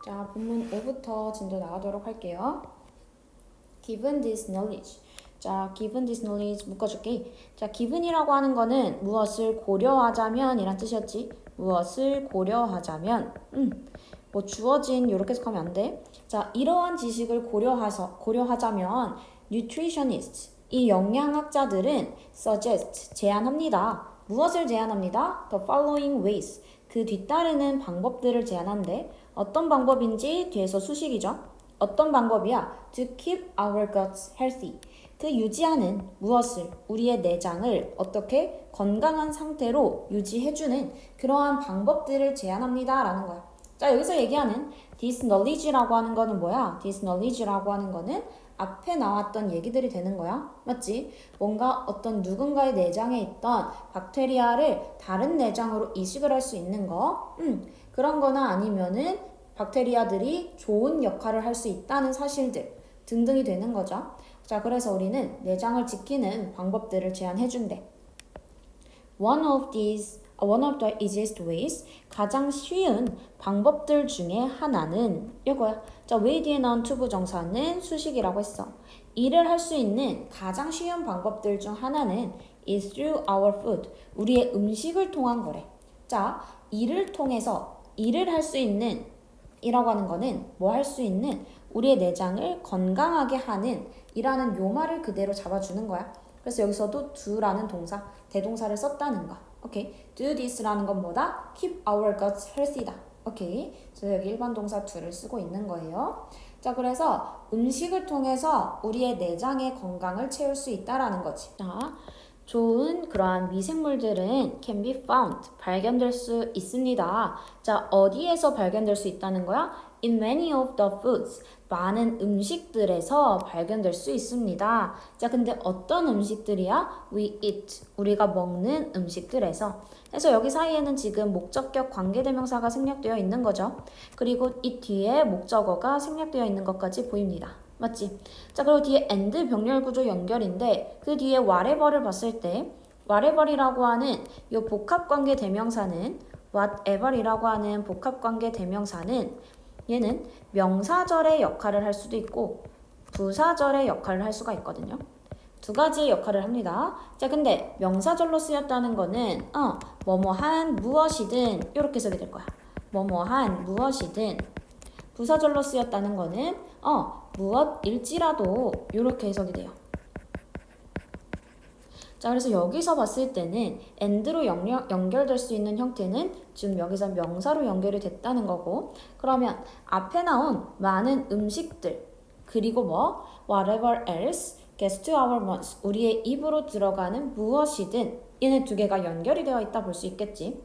자, 본문 5부터 진도 나가도록 할게요. Given this knowledge. 자, given this knowledge 묶어줄게. 자, given이라고 하는 거는 무엇을 고려하자면 이란 뜻이었지. 무엇을 고려하자면 뭐 주어진 이렇게 해석하면 안 돼. 자, 이러한 지식을 고려하자면 nutritionist 이 영양학자들은 suggest 제안합니다. 무엇을 제안합니다? The following ways 그 뒤따르는 방법들을 제안한대. 어떤 방법인지 뒤에서 수식이죠. 어떤 방법이야? To keep our guts healthy. 그 유지하는 무엇을? 우리의 내장을 어떻게 건강한 상태로 유지해주는 그러한 방법들을 제안합니다. 라는 거야. 자, 여기서 얘기하는 this knowledge라고 하는 거는 뭐야? this knowledge라고 하는 거는 앞에 나왔던 얘기들이 되는 거야. 맞지? 뭔가 어떤 누군가의 내장에 있던 박테리아를 다른 내장으로 이식을 할 수 있는 거. 그런 거나 아니면은 박테리아들이 좋은 역할을 할 수 있다는 사실들 등등이 되는 거죠. 자, 그래서 우리는 내장을 지키는 방법들을 제안해준대. One of the easiest ways, 가장 쉬운 방법들 중에 하나는 이거야. 자, way 뒤에 나온 투부정사는 수식이라고 했어. 일을 할 수 있는 가장 쉬운 방법들 중 하나는 is through our food, 우리의 음식을 통한 거래. 자, 일을 통해서 일을 할 수 있는 이라고 하는 거는 뭐 할 수 있는 우리의 내장을 건강하게 하는 이라는 요 말을 그대로 잡아주는 거야. 그래서 여기서도 do라는 동사, 대동사를 썼다는 거. 오케이. do this라는 건 뭐다? keep our guts healthy다. 오케이. 그래서 여기 일반 동사 do를 쓰고 있는 거예요. 자, 그래서 음식을 통해서 우리의 내장의 건강을 채울 수 있다라는 거지. 자, 좋은 그러한 미생물들은 can be found, 발견될 수 있습니다. 자, 어디에서 발견될 수 있다는 거야? In many of the foods, 많은 음식들에서 발견될 수 있습니다. 자, 근데 어떤 음식들이야? We eat, 우리가 먹는 음식들에서. 그래서 여기 사이에는 지금 목적격 관계대명사가 생략되어 있는 거죠. 그리고 이 뒤에 목적어가 생략되어 있는 것까지 보입니다. 맞지? 자, 그리고 뒤에 and 병렬 구조 연결인데 그 뒤에 whatever를 봤을 때 whatever이라고 하는 이 복합관계 대명사는 whatever이라고 하는 복합관계 대명사는 얘는 명사절의 역할을 할 수도 있고 부사절의 역할을 할 수가 있거든요. 두 가지의 역할을 합니다. 자, 근데 명사절로 쓰였다는 거는 뭐뭐한 무엇이든 이렇게 쓰게 될 거야. 뭐뭐한 무엇이든. 부사절로 쓰였다는 거는 무엇일지라도 이렇게 해석이 돼요. 자, 그래서 여기서 봤을 때는 and로 연결될 수 있는 형태는 지금 여기서 명사로 연결이 됐다는 거고, 그러면 앞에 나온 많은 음식들 그리고 뭐 whatever else gets to our mouths, 우리의 입으로 들어가는 무엇이든 얘네 두 개가 연결이 되어 있다 볼 수 있겠지.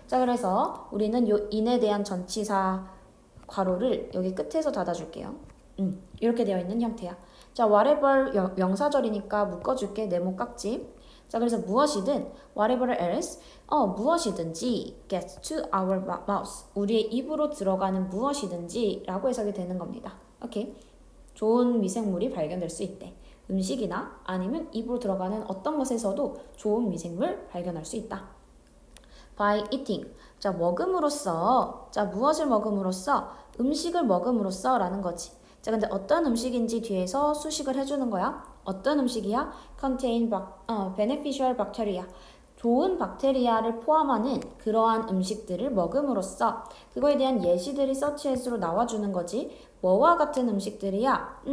자, 그래서 우리는 요 in에 대한 전치사 괄호를 여기 끝에서 닫아줄게요. 이렇게 되어 있는 형태야. 자, whatever 명사절이니까 묶어줄게. 네모 깍지. 자, 그래서 무엇이든 whatever else 무엇이든지 gets to our mouth, 우리의 입으로 들어가는 무엇이든지 라고 해석이 되는 겁니다. 오케이. 좋은 미생물이 발견될 수 있대. 음식이나 아니면 입으로 들어가는 어떤 것에서도 좋은 미생물 발견할 수 있다. by eating. 자, 먹음으로써. 자, 무엇을 먹음으로써? 음식을 먹음으로써 라는 거지. 자, 근데 어떤 음식인지 뒤에서 수식을 해주는 거야. 어떤 음식이야? contain beneficial bacteria. 좋은 박테리아를 포함하는 그러한 음식들을 먹음으로써 그거에 대한 예시들이 서치에스로 나와주는 거지. 뭐와 같은 음식들이야?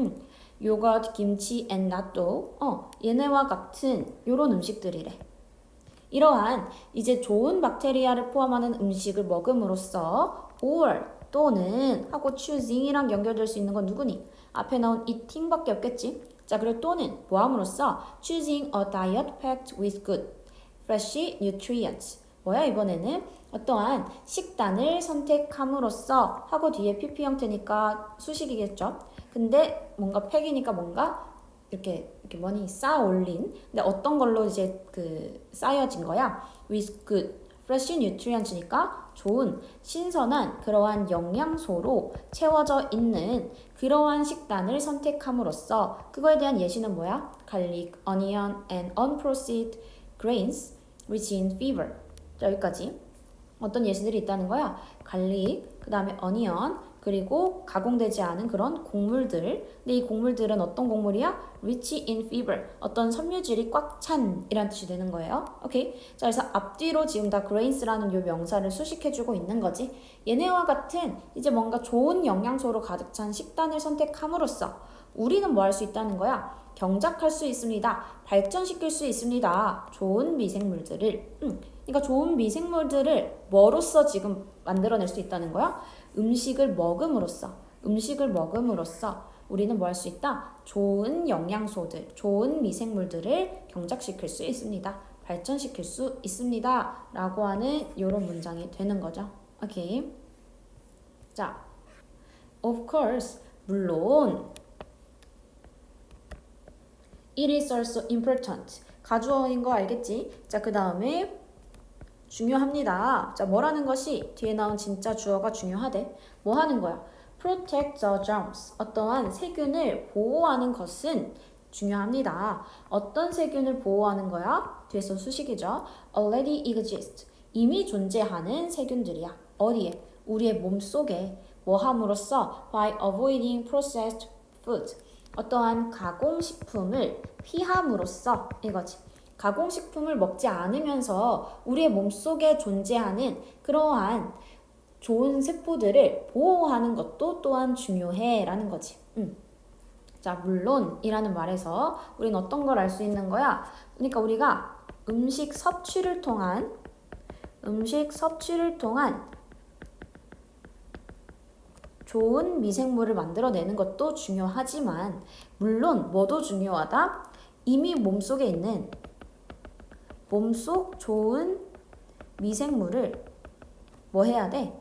요거트, 김치, and natto. 얘네와 같은 요런 음식들이래. 이러한 이제 좋은 박테리아를 포함하는 음식을 먹음으로써 or 또는 하고 choosing이랑 연결될 수 있는 건 누구니? 앞에 나온 eating밖에 없겠지? 자, 그리고 또는 뭐함으로써 choosing a diet packed with good, fresh nutrients. 뭐야 이번에는? 어떠한 식단을 선택함으로써 하고 뒤에 pp 형태니까 수식이겠죠? 근데 뭔가 팩이니까 뭔가 이렇게 뭐니 쌓아 올린. 근데 어떤 걸로 이제 쌓여진 거야? with good, fresh nutrients니까 좋은 신선한 그러한 영양소로 채워져 있는 그러한 식단을 선택함으로써 그거에 대한 예시는 뭐야? garlic, onion, and unprocessed grains rich in fiber. 자, 여기까지 어떤 예시들이 있다는 거야? garlic, 그 다음에 onion, 그리고 가공되지 않은 그런 곡물들. 근데 이 곡물들은 어떤 곡물이야? rich in fiber. 어떤 섬유질이 꽉 찬 이란 뜻이 되는 거예요. 오케이. 자, 그래서 앞뒤로 지금 다 grains라는 요 명사를 수식해주고 있는 거지. 얘네와 같은 이제 뭔가 좋은 영양소로 가득 찬 식단을 선택함으로써 우리는 뭐 할 수 있다는 거야? 경작할 수 있습니다. 발전시킬 수 있습니다. 좋은 미생물들을. 그러니까 좋은 미생물들을 뭐로써 지금 만들어낼 수 있다는 거야? 음식을 먹음으로써 우리는 뭐 할 수 있다? 좋은 영양소들, 좋은 미생물들을 경작시킬 수 있습니다. 발전시킬 수 있습니다. 라고 하는 이런 문장이 되는 거죠. 오케이. 자, of course, 물론 it is also important. 가주어인 거 알겠지? 자, 그 다음에 중요합니다. 자, 뭐라는 것이 뒤에 나온 진짜 주어가 중요하대. 뭐 하는 거야? protect the germs. 어떠한 세균을 보호하는 것은 중요합니다. 어떤 세균을 보호하는 거야? 뒤에서 수식이죠. already exist. 이미 존재하는 세균들이야. 어디에? 우리의 몸속에. 뭐 함으로써? by avoiding processed food. 어떠한 가공식품을 피함으로써 이거지. 가공식품을 먹지 않으면서 우리의 몸속에 존재하는 그러한 좋은 세포들을 보호하는 것도 또한 중요해 라는 거지. 자, 물론 이라는 말에서 우리는 어떤 걸 알 수 있는 거야? 그러니까 우리가 음식 섭취를 통한 좋은 미생물을 만들어내는 것도 중요하지만 물론 뭐도 중요하다? 이미 몸속에 있는 몸속 좋은 미생물을 뭐 해야 돼?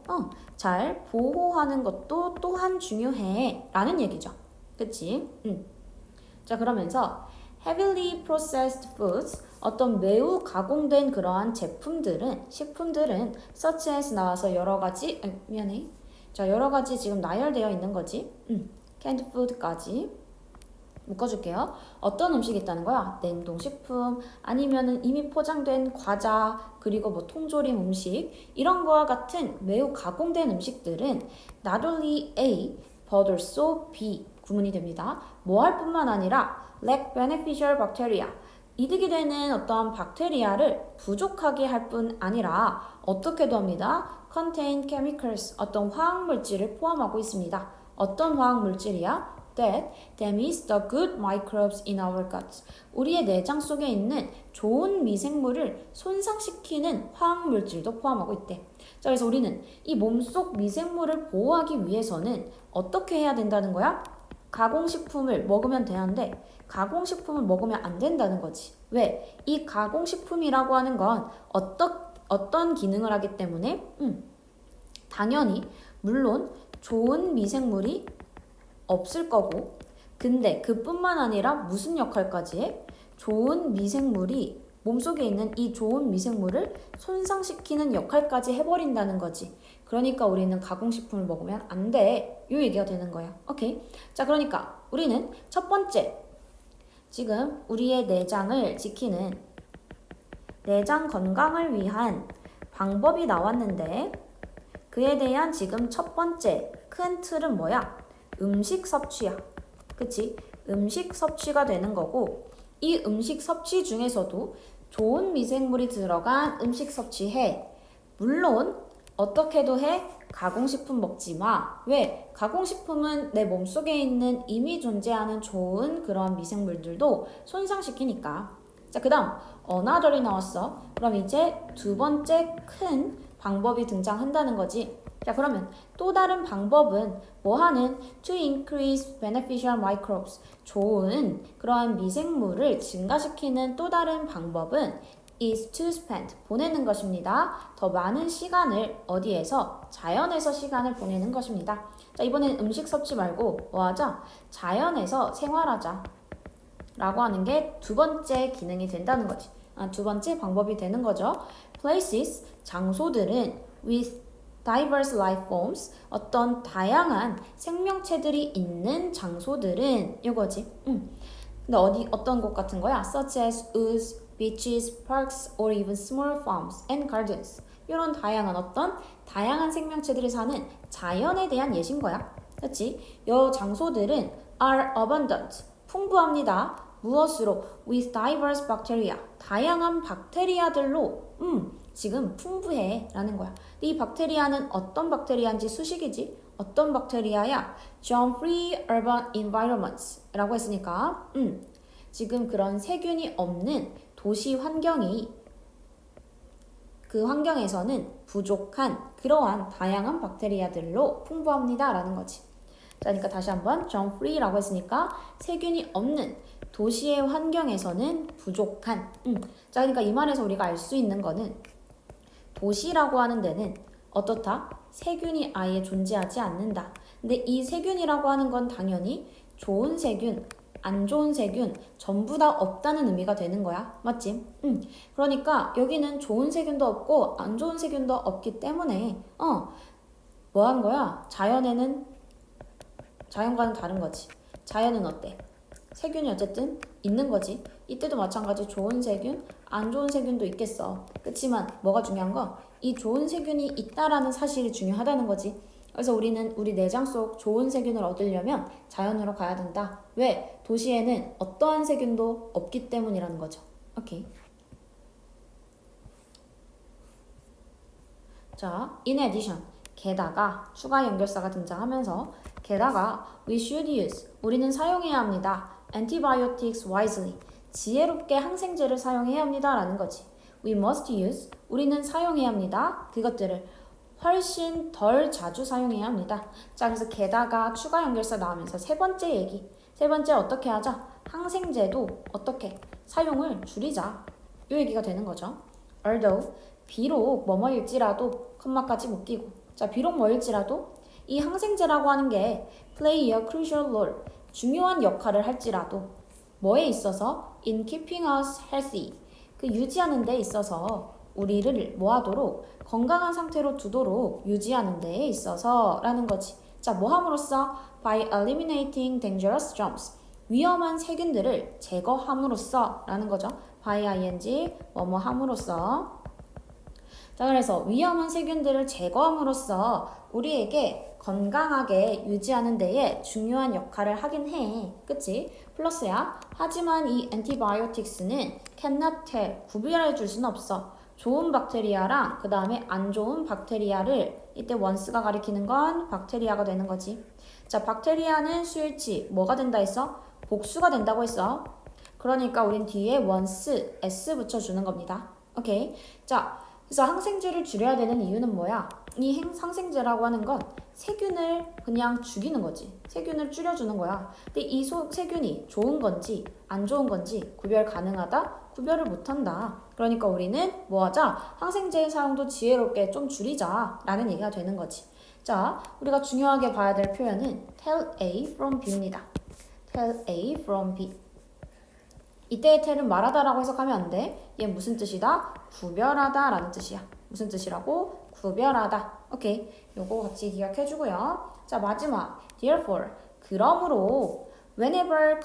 잘 보호하는 것도 또한 중요해 라는 얘기죠. 그치? 자, 그러면서 heavily processed foods 어떤 매우 가공된 그러한 식품들은 such as 나와서 여러 가지 자, 여러 가지 지금 나열되어 있는 거지. canned food까지 묶어줄게요. 어떤 음식이 있다는 거야? 냉동식품 아니면은 이미 포장된 과자 그리고 뭐 통조림 음식 이런 거와 같은 매우 가공된 음식들은 not only A but also B 구문이 됩니다. 뭐 할 뿐만 아니라 lack beneficial bacteria 이득이 되는 어떠한 박테리아를 부족하게 할 뿐 아니라 어떻게도 합니다. contain chemicals 어떤 화학물질을 포함하고 있습니다. 어떤 화학물질이야? that damage the good microbes in our guts. 우리의 내장 속에 있는 좋은 미생물을 손상시키는 화학물질도 포함하고 있대. 자, 그래서 우리는 이 몸속 미생물을 보호하기 위해서는 어떻게 해야 된다는 거야? 가공식품을 먹으면 되는데 가공식품을 먹으면 안 된다는 거지. 왜? 이 가공식품이라고 하는 건 어떤 기능을 하기 때문에 당연히 물론 좋은 미생물이 없을 거고 근데 그뿐만 아니라 무슨 역할까지 해? 좋은 미생물이 몸속에 있는 이 좋은 미생물을 손상시키는 역할까지 해버린다는 거지. 그러니까 우리는 가공식품을 먹으면 안 돼. 이 얘기가 되는 거야. 오케이. 자, 그러니까 우리는 첫 번째 지금 우리의 내장을 지키는 내장 건강을 위한 방법이 나왔는데 그에 대한 지금 첫 번째 큰 틀은 뭐야? 음식 섭취야. 그치? 음식 섭취가 되는 거고 이 음식 섭취 중에서도 좋은 미생물이 들어간 음식 섭취해. 물론 어떻게도 해? 가공식품 먹지 마. 왜? 가공식품은 내 몸속에 있는 이미 존재하는 좋은 그런 미생물들도 손상시키니까. 자, 그 다음 another이 나왔어. 그럼 이제 두 번째 큰 방법이 등장한다는 거지. 자, 그러면 또 다른 방법은 뭐 하는? To increase beneficial microbes. 좋은 그러한 미생물을 증가시키는 또 다른 방법은 is to spend. 보내는 것입니다. 더 많은 시간을 어디에서? 자연에서 시간을 보내는 것입니다. 자, 이번엔 음식 섭취 말고 뭐 하자? 자연에서 생활하자. 라고 하는 게 두 번째 기능이 된다는 거지. 두 번째 방법이 되는 거죠. Places, 장소들은 with diverse life forms, 어떤 다양한 생명체들이 있는 장소들은 이거지. 근데 어떤 곳 같은 거야? Such as woods, beaches, parks, or even small farms and gardens. 이런 다양한 어떤 다양한 생명체들이 사는 자연에 대한 예신 거야. 그렇지? 여 장소들은 are abundant. 풍부합니다. 무엇으로? with diverse bacteria. 다양한 박테리아들로 지금 풍부해 라는 거야. 이 박테리아는 어떤 박테리아인지 수식이지? 어떤 박테리아야? germ-free urban environments 라고 했으니까 지금 그런 세균이 없는 도시 환경이 그 환경에서는 부족한 그러한 다양한 박테리아들로 풍부합니다 라는 거지. 자, 그러니까 다시 한번 germ-free라고 했으니까 세균이 없는 도시의 환경에서는 부족한 자, 그러니까 이 말에서 우리가 알 수 있는 거는 도시라고 하는 데는 어떻다? 세균이 아예 존재하지 않는다. 근데 이 세균이라고 하는 건 당연히 좋은 세균, 안 좋은 세균 전부 다 없다는 의미가 되는 거야. 맞지? 그러니까 여기는 좋은 세균도 없고 안 좋은 세균도 없기 때문에 뭐 하는 거야? 자연과는 다른 거지. 자연은 어때? 세균이 어쨌든 있는 거지. 이때도 마찬가지 좋은 세균, 안 좋은 세균도 있겠어. 그렇지만 뭐가 중요한 거? 이 좋은 세균이 있다라는 사실이 중요하다는 거지. 그래서 우리는 우리 내장 속 좋은 세균을 얻으려면 자연으로 가야 된다. 왜? 도시에는 어떠한 세균도 없기 때문이라는 거죠. 오케이. 자, in addition. 게다가 추가 연결사가 등장하면서 게다가 we should use. 우리는 사용해야 합니다. antibiotics wisely. 지혜롭게 항생제를 사용해야 합니다. 라는 거지. We must use. 우리는 사용해야 합니다. 그것들을 훨씬 덜 자주 사용해야 합니다. 자, 그래서 게다가 추가 연결사 나오면서 세 번째 얘기. 세 번째 어떻게 하자? 항생제도 어떻게? 사용을 줄이자. 이 얘기가 되는 거죠. although, 비록 뭐뭐일지라도 컴마까지 묶이고. 자, 비록 뭐일지라도 이 항생제라고 하는 게 play a crucial role. 중요한 역할을 할지라도 뭐에 있어서? in keeping us healthy. 그 유지하는 데 있어서 우리를 뭐하도록 건강한 상태로 두도록 유지하는 데에 있어서 라는 거지. 자, 뭐 함으로써? by eliminating dangerous germs. 위험한 세균들을 제거함으로써 라는 거죠. by ing 뭐뭐 함으로써. 자, 그래서 위험한 세균들을 제거함으로써 우리에게 건강하게 유지하는 데에 중요한 역할을 하긴 해. 그치? 플러스야. 하지만 이 antibiotics는 cannot tell. 구별해 줄 수는 없어. 좋은 박테리아랑 그 다음에 안 좋은 박테리아를 이때 once가 가리키는 건 박테리아가 되는 거지. 자, 박테리아는 수일치 뭐가 된다 했어? 복수가 된다고 했어. 그러니까 우린 뒤에 once s 붙여주는 겁니다. 오케이. 자, 그래서 항생제를 줄여야 되는 이유는 뭐야? 이 항생제라고 하는 건 세균을 그냥 죽이는 거지. 세균을 줄여주는 거야. 근데 이 세균이 좋은 건지 안 좋은 건지 구별 가능하다? 구별을 못한다. 그러니까 우리는 뭐 하자? 항생제의 사용도 지혜롭게 좀 줄이자 라는 얘기가 되는 거지. 자, 우리가 중요하게 봐야 될 표현은 tell A from B입니다. tell A from B. 이때의 tell은 말하다라고 해석하면 안 돼. 얘 무슨 뜻이다? 구별하다 라는 뜻이야. 무슨 뜻이라고? 구별하다. 오케이. 요거 같이 기억해주고요. 자, 마지막. therefore. 그러므로 whenever,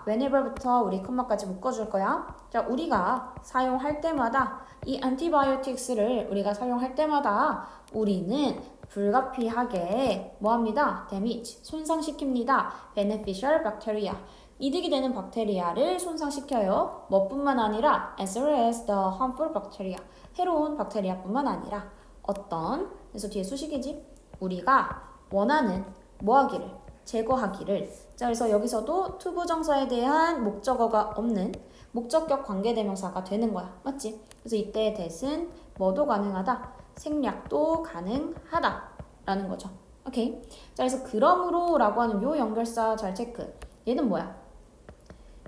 whenever부터 우리 컴마까지 묶어줄 거야. 자, 우리가 사용할 때마다 이 antibiotics를 우리가 사용할 때마다 우리는 불가피하게 뭐합니다? damage, 손상시킵니다. beneficial bacteria. 이득이 되는 박테리아를 손상시켜요. 뭐뿐만 아니라 as well as the harmful bacteria. 해로운 박테리아뿐만 아니라 어떤, 그래서 뒤에 수식이지? 우리가 원하는 뭐하기를, 제거하기를. 자, 그래서 여기서도 to 부정사에 대한 목적어가 없는 목적격 관계대명사가 되는 거야. 맞지? 그래서 이때의 that은 뭐도 가능하다, 생략도 가능하다 라는 거죠. 오케이. 자, 그래서 그러므로 라고 하는 요 연결사 잘 체크. 얘는 뭐야?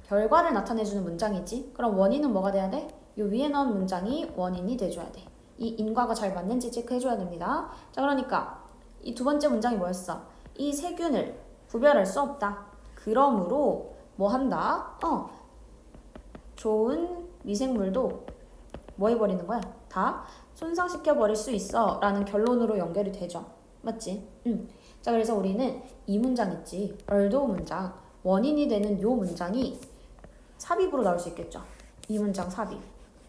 결과를 나타내주는 문장이지. 그럼 원인은 뭐가 돼야 돼? 요 위에 나온 문장이 원인이 돼줘야 돼. 이 인과가 잘 맞는지 체크해줘야 됩니다. 자, 그러니까 이 두 번째 문장이 뭐였어? 이 세균을 구별할 수 없다. 그러므로 뭐 한다? 좋은 미생물도 뭐 해버리는 거야? 다 손상시켜버릴 수 있어 라는 결론으로 연결이 되죠. 맞지? 자, 그래서 우리는 이 문장 있지. although 문장. 원인이 되는 요 문장이 삽입으로 나올 수 있겠죠. 이 문장 삽입.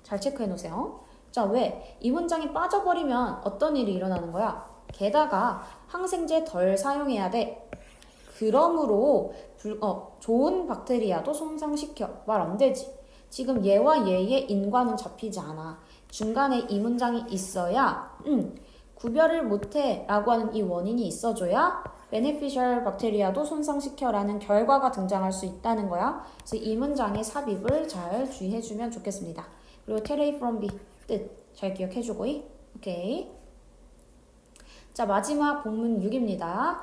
잘 체크해 놓으세요. 자, 왜? 이 문장이 빠져버리면 어떤 일이 일어나는 거야? 게다가 항생제 덜 사용해야 돼. 그러므로 좋은 박테리아도 손상시켜. 말 안 되지. 지금 얘와 얘의 인과는 잡히지 않아. 중간에 이 문장이 있어야 구별을 못해 라고 하는 이 원인이 있어줘야 beneficial 박테리아도 손상시켜라는 결과가 등장할 수 있다는 거야. 그래서 이 문장의 삽입을 잘 주의해주면 좋겠습니다. 그리고 take A from B 뜻 잘 기억해주고 오케이. 자, 마지막 본문 6입니다.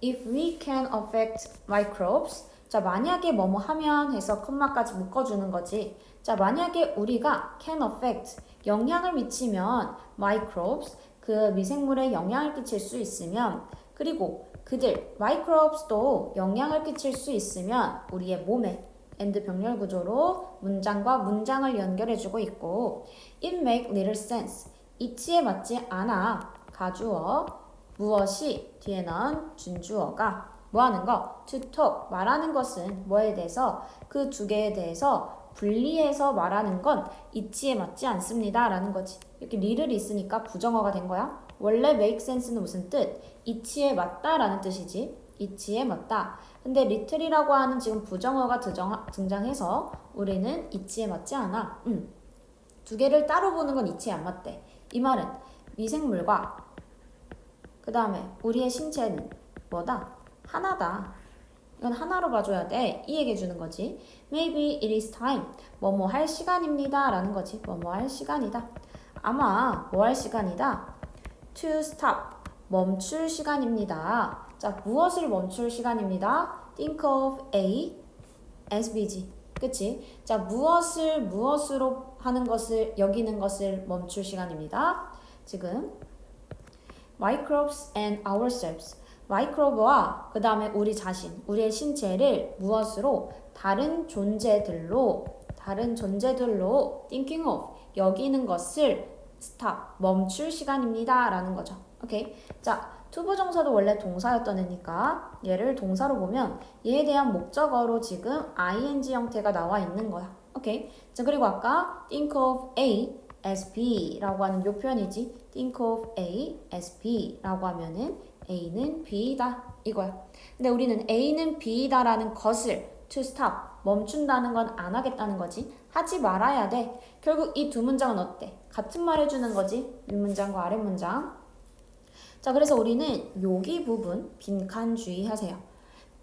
If we can affect microbes. 자, 만약에 뭐뭐 하면 해서 콤마까지 묶어주는 거지. 자, 만약에 우리가 can affect 영향을 미치면 microbes 그 미생물에 영향을 끼칠 수 있으면, 그리고 그들 microbes도 영향을 끼칠 수 있으면 우리의 몸에 and 병렬 구조로 문장과 문장을 연결해주고 있고 it make little sense 이치에 맞지 않아 가주어 무엇이 뒤에는 준주어가 뭐 하는 거? to talk 말하는 것은 뭐에 대해서 그 두 개에 대해서 분리해서 말하는 건 이치에 맞지 않습니다 라는 거지. 이렇게 little이 있으니까 부정어가 된 거야. 원래 make sense는 무슨 뜻? 이치에 맞다 라는 뜻이지. 이치에 맞다. 근데 little이라고 하는 지금 부정어가 등장해서 우리는 이치에 맞지 않아. 두 개를 따로 보는 건 이치에 안 맞대. 이 말은 미생물과 그 다음에 우리의 신체는 뭐다? 하나다. 이건 하나로 봐줘야 돼. 이 얘기 해주는 거지. Maybe it is time. 뭐뭐 할 시간입니다. 라는 거지. 뭐뭐 할 시간이다. 아마 뭐 할 시간이다? To stop. 멈출 시간입니다. 자, 무엇을 멈출 시간입니다? Think of A as BG. 그치? 자, 무엇으로 하는 것을, 여기는 것을 멈출 시간입니다. 지금 microbes and ourselves. 마이크로브와 그 다음에 우리 자신, 우리의 신체를 무엇으로? 다른 존재들로 thinking of, 여기는 것을 stop, 멈출 시간입니다. 라는 거죠. 오케이? 자, 투부정사도 원래 동사였던 애니까 얘를 동사로 보면 얘에 대한 목적어로 지금 ing 형태가 나와 있는 거야. 오케이? 자, 그리고 아까 think of A as B 라고 하는 요 표현이지. think of A as B 라고 하면은 A는 B이다 이거야. 근데 우리는 A는 B이다 라는 것을 to stop, 멈춘다는 건 안 하겠다는 거지. 하지 말아야 돼. 결국 이 두 문장은 어때? 같은 말 해주는 거지. 윗문장과 아랫문장. 자, 그래서 우리는 여기 부분 빈칸 주의하세요.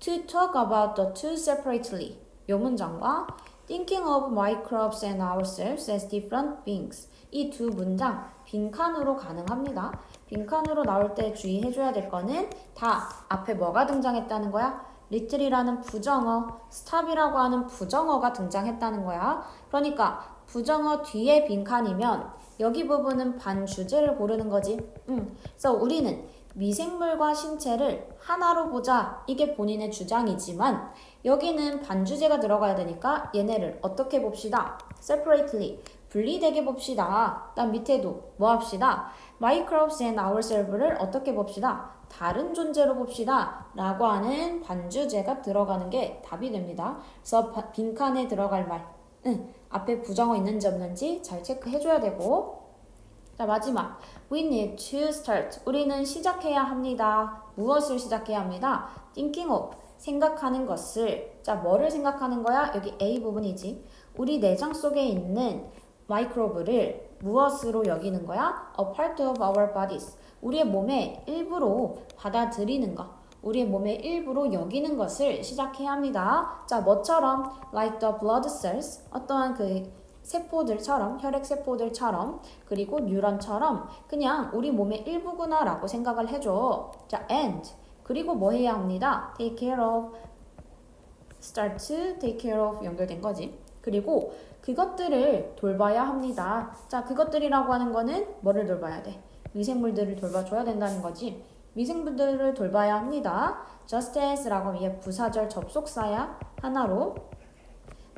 To talk about the two separately 요 문장과 thinking of microbes and ourselves as different beings 이 두 문장 빈칸으로 가능합니다. 빈칸으로 나올 때 주의해줘야 될 거는 다 앞에 뭐가 등장했다는 거야? little이라는 부정어, stop이라고 하는 부정어가 등장했다는 거야. 그러니까 부정어 뒤에 빈칸이면 여기 부분은 반주제를 고르는 거지. 그래서 우리는 미생물과 신체를 하나로 보자. 이게 본인의 주장이지만 여기는 반주제가 들어가야 되니까 얘네를 어떻게 봅시다? separately, 분리되게 봅시다. 난 밑에도 뭐 합시다? microbes and ourselves를 어떻게 봅시다? 다른 존재로 봅시다. 라고 하는 반주제가 들어가는 게 답이 됩니다. 그래서 빈칸에 들어갈 말, 앞에 부정어 있는지 없는지 잘 체크해줘야 되고. 자, 마지막 We need to start. 우리는 시작해야 합니다. 무엇을 시작해야 합니다? Thinking of. 생각하는 것을. 자, 뭐를 생각하는 거야? 여기 A 부분이지. 우리 내장 속에 있는 마이크로브를 무엇으로 여기는 거야? A part of our bodies. 우리의 몸의 일부로 받아들이는 것. 우리의 몸의 일부로 여기는 것을 시작해야 합니다. 자, 뭐처럼? Like the blood cells. 어떠한 그 세포들처럼, 혈액세포들처럼, 그리고 뉴런처럼 그냥 우리 몸의 일부구나 라고 생각을 해줘. 자, and 그리고 뭐 해야 합니다? Take care of, start to take care of 연결된 거지. 그리고 그것들을 돌봐야 합니다. 자, 그것들이라고 하는 거는 뭐를 돌봐야 돼? 미생물들을 돌봐줘야 된다는 거지. 미생물들을 돌봐야 합니다. just as라고 위에 부사절 접속사야 하나로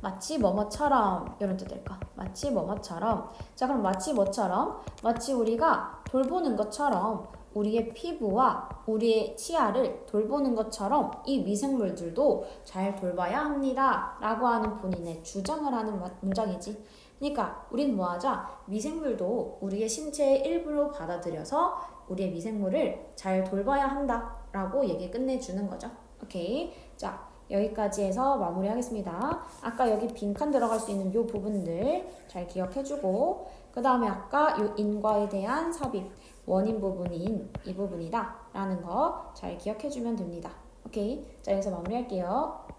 마치 뭐뭐처럼 이런 뜻 될까? 마치 뭐뭐처럼. 자, 그럼 마치 뭐처럼? 마치 우리가 돌보는 것처럼 우리의 피부와 우리의 치아를 돌보는 것처럼 이 미생물들도 잘 돌봐야 합니다. 라고 하는 본인의 주장을 하는 문장이지. 그러니까 우린 뭐 하자? 미생물도 우리의 신체의 일부로 받아들여서 우리의 미생물을 잘 돌봐야 한다라고 얘기 끝내주는 거죠. 오케이. 자, 여기까지 해서 마무리하겠습니다. 아까 여기 빈칸 들어갈 수 있는 요 부분들 잘 기억해주고 그 다음에 아까 요 인과에 대한 삽입 원인 부분인 이 부분이다 라는 거 잘 기억해주면 됩니다. 오케이. 자, 여기서 마무리할게요.